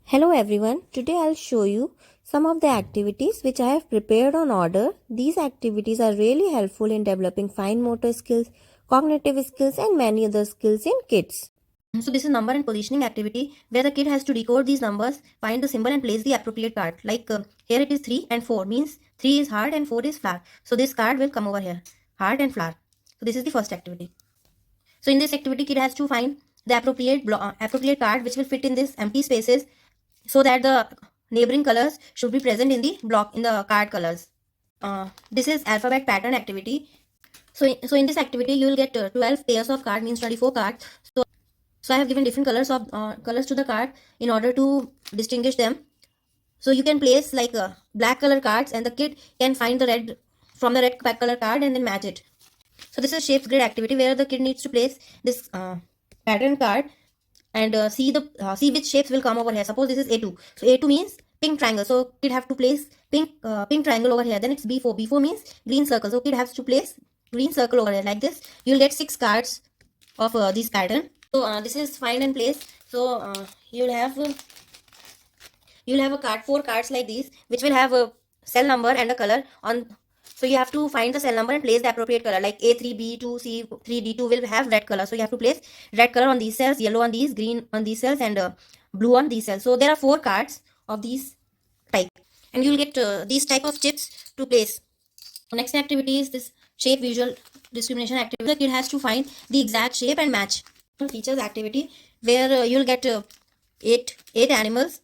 Hello everyone, today I'll show you some of the activities which I have prepared on order. These activities are really helpful in developing fine motor skills, cognitive skills and many other skills in kids. So this is number and positioning activity where the kid has to decode these numbers, find the symbol and place the appropriate card. Like here it is 3 and 4 means 3 is hard and 4 is flower. So this card will come over here, hard and flower. So this is the first activity. So in this activity kid has to find the appropriate card which will fit in this empty spaces so that the neighboring colors should be present in the block in the card colors. This is alphabet pattern activity. So in this activity you will get 12 pairs of card means 24 cards. So I have given different colors to the card in order to distinguish them. So you can place like black color cards and the kid can find the red from the red color card and then match it. So this is shapes grid activity where the kid needs to place this pattern card and see which shapes will come over here. Suppose this is A2. So A2 means pink triangle. So kid have to place pink triangle over here. Then it's B4. B4 means green circle. So kid has to place green circle over here like this. You'll get 6 cards of this pattern. So this is find and place. So you'll have a card, 4 cards like these, which will have a cell number and a color on. So you have to find the cell number and place the appropriate color. Like A3, B2, C3, D2 will have red color. So you have to place red color on these cells, yellow on these, green on these cells, and blue on these cells. So there are 4 cards of these type, and you'll get these type of chips to place. Next activity is this shape visual discrimination activity. The kid has to find the exact shape and match. Features activity where you'll get 8 animals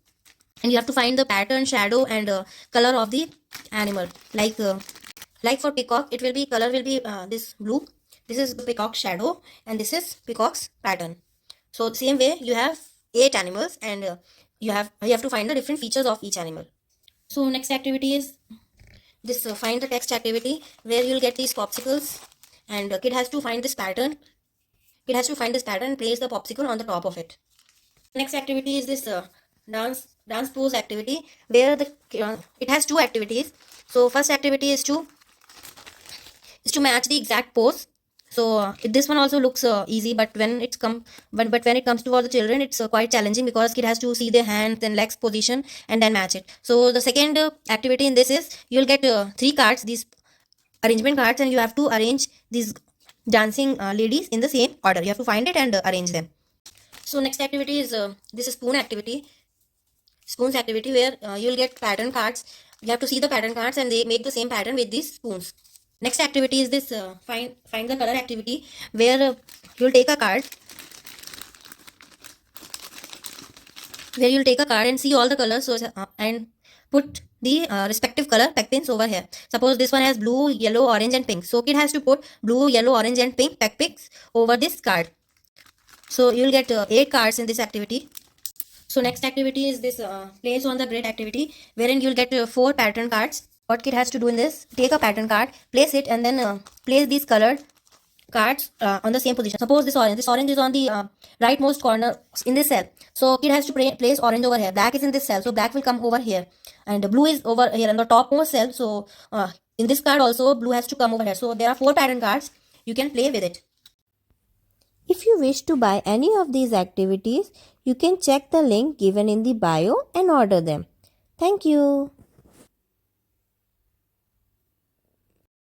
and you have to find the pattern, shadow and color of the animal. Like for peacock, it will be color will be this blue. This is the peacock shadow and this is peacock's pattern. So same way you have 8 animals and you have to find the different features of each animal. So next activity is this find the text activity where you'll get these popsicles and kid has to find this pattern. Kid has to find this pattern and place the popsicle on the top of it. Next activity is this dance pose activity where the it has 2 activities. So first activity is to match the exact pose. So this one also looks easy, but when it comes to the children, it's quite challenging because kid has to see their hands and legs position and then match it. So the second activity in this is you'll get 3 cards, these arrangement cards, and you have to arrange these dancing ladies in the same order. You have to find it and arrange them. So next activity is this is spoons activity where you'll get pattern cards. You have to see the pattern cards and they make the same pattern with these spoons. Next activity is this find the color activity where you'll take a card and see all the colors and put the respective color peg pins over here. Suppose this one has blue, yellow, orange and pink. So kid has to put blue, yellow, orange and pink peg pins over this card. So you'll get 8 cards in this activity. So next activity is this place on the grid activity wherein you'll get 4 pattern cards. What kid has to do in this, take a pattern card, place it and then place these colored cards on the same position. Suppose this orange is on the rightmost corner in this cell. So kid has to place orange over here. Black is in this cell, so black will come over here, and blue is over here in the topmost cell. So in this card also blue has to come over here. So there are 4 pattern cards. You can play with it. If you wish to buy any of these activities, you can check the link given in the bio and order them. Thank you.